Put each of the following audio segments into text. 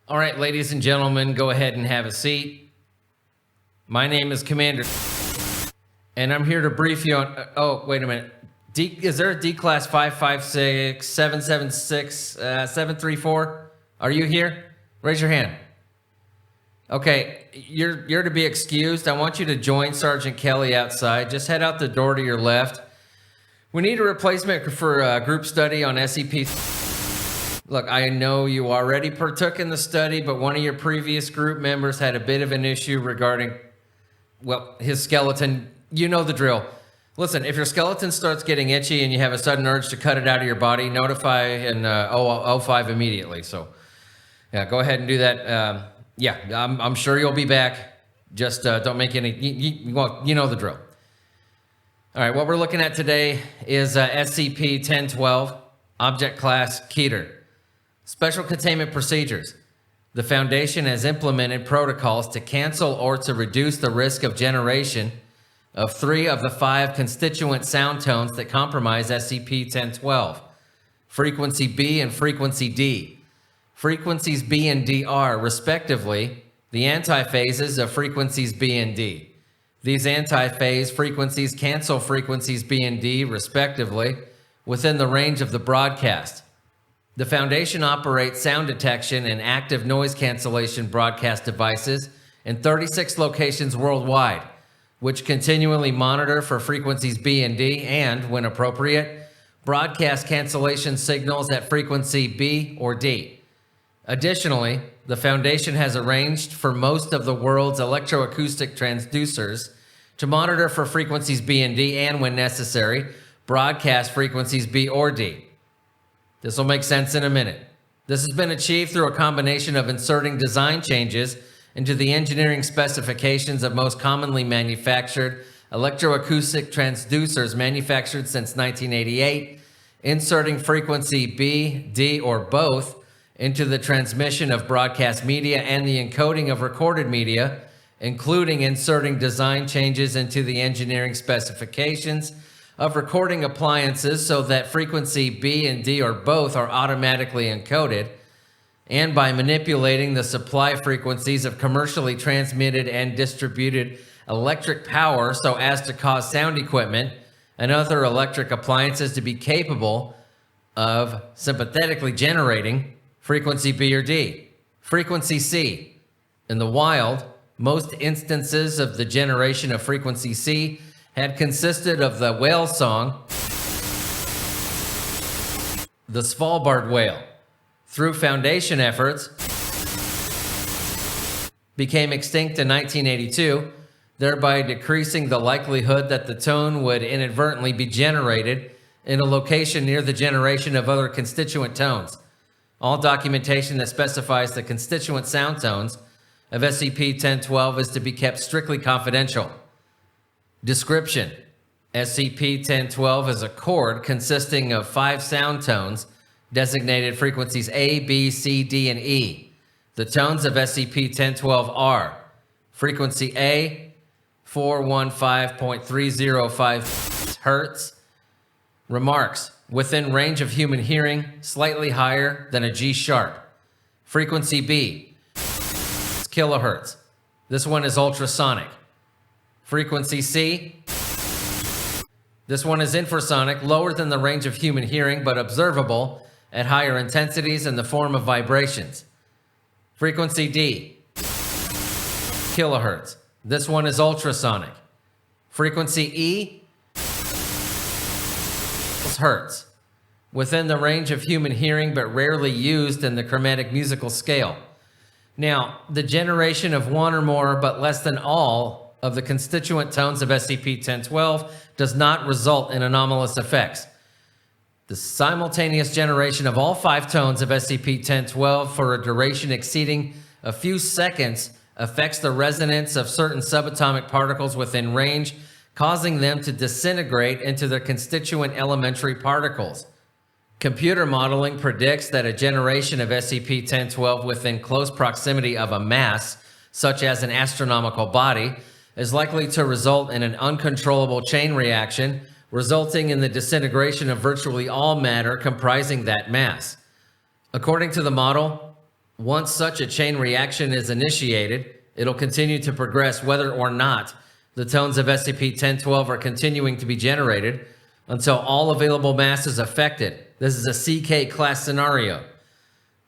All right, ladies and gentlemen, go ahead and have a seat. My name is Commander, and I'm here to brief you on. Oh, wait a minute. Is there a D class 556 776 734? Are you here? Raise your hand. Okay, you're to be excused. I want you to join Sergeant Kelly outside. Just head out the door to your left. We need a replacement for group study on SCP. Look, I know you already partook in the study, but one of your previous group members had a bit of an issue regarding, well, his skeleton. You know the drill. Listen, if your skeleton starts getting itchy and you have a sudden urge to cut it out of your body, notify an 005 immediately. So, yeah, go ahead and do that. Yeah, I'm sure you'll be back. Just don't make any, well, you know the drill. All right, what we're looking at today is SCP-1012, Object Class KETER. Special Containment Procedures. The Foundation has implemented protocols to cancel or to reduce the risk of generation of 3 of the 5 constituent sound tones that comprise SCP-1012, frequency B and frequency D. Frequencies B and D are, respectively, the antiphases of frequencies B and D. These antiphase frequencies cancel frequencies B and D, respectively, within the range of the broadcast. The Foundation operates sound detection and active noise cancellation broadcast devices in 36 locations worldwide, which continually monitor for frequencies B and D and, when appropriate, broadcast cancellation signals at frequency B or D. Additionally, the Foundation has arranged for most of the world's electroacoustic transducers to monitor for frequencies B and D and, when necessary, broadcast frequencies B or D. This will make sense in a minute. This has been achieved through a combination of inserting design changes into the engineering specifications of most commonly manufactured electroacoustic transducers manufactured since 1988, inserting frequency B, D, or both into the transmission of broadcast media and the encoding of recorded media, including inserting design changes into the engineering specifications of recording appliances so that frequency B and D or both are automatically encoded, and by manipulating the supply frequencies of commercially transmitted and distributed electric power so as to cause sound equipment and other electric appliances to be capable of sympathetically generating frequency B or D. Frequency C. In the wild, most instances of the generation of frequency C had consisted of the whale song, the Svalbard whale. Through Foundation efforts, became extinct in 1982, thereby decreasing the likelihood that the tone would inadvertently be generated in a location near the generation of other constituent tones. All documentation that specifies the constituent sound tones of SCP-1012 is to be kept strictly confidential. Description: SCP-1012 is a chord consisting of 5 sound tones designated frequencies A, B, C, D, and E. The tones of SCP-1012 are frequency A, 415.305 Hertz. Remarks: within range of human hearing, slightly higher than a G sharp. Frequency B, kilohertz. This one is ultrasonic. Frequency C, this one is infrasonic, lower than the range of human hearing, but observable at higher intensities in the form of vibrations. Frequency D, kilohertz. This one is ultrasonic. Frequency E, hertz, within the range of human hearing, but rarely used in the chromatic musical scale. Now, the generation of one or more, but less than all, of the constituent tones of SCP-1012 does not result in anomalous effects. The simultaneous generation of all 5 tones of SCP-1012 for a duration exceeding a few seconds affects the resonance of certain subatomic particles within range, causing them to disintegrate into their constituent elementary particles. Computer modeling predicts that a generation of SCP-1012 within close proximity of a mass, such as an astronomical body, is likely to result in an uncontrollable chain reaction, resulting in the disintegration of virtually all matter comprising that mass. According to the model, Once such a chain reaction is initiated, it'll continue to progress whether or not the tones of SCP-1012 are continuing to be generated until all available mass is affected. This is a CK class scenario.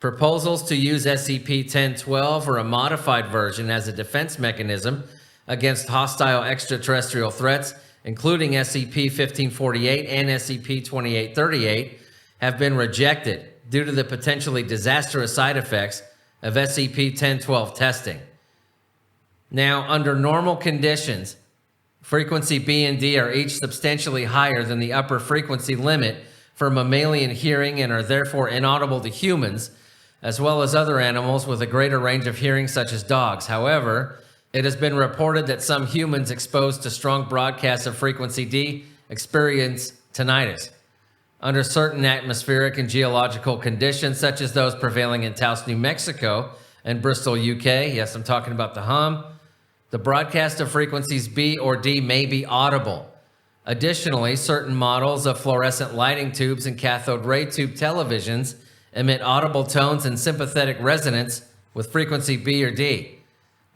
Proposals to use SCP-1012 or a modified version as a defense mechanism against hostile extraterrestrial threats, including SCP-1548 and SCP-2838, have been rejected due to the potentially disastrous side effects of SCP-1012 testing. Now, under normal conditions, frequency B and D are each substantially higher than the upper frequency limit for mammalian hearing and are therefore inaudible to humans, as well as other animals with a greater range of hearing, such as dogs. However, it has been reported that some humans exposed to strong broadcasts of frequency D experience tinnitus. Under certain atmospheric and geological conditions, such as those prevailing in Taos, New Mexico, and Bristol, UK, yes, I'm talking about the hum, the broadcast of frequencies B or D may be audible. Additionally, certain models of fluorescent lighting tubes and cathode ray tube televisions emit audible tones in sympathetic resonance with frequency B or D.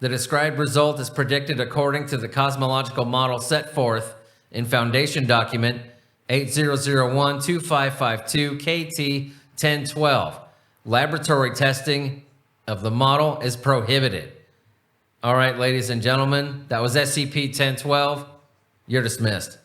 The described result is predicted according to the cosmological model set forth in Foundation Document 8001-2552 KT-1012. Laboratory testing of the model is prohibited. All right, ladies and gentlemen, that was SCP-1012. You're dismissed.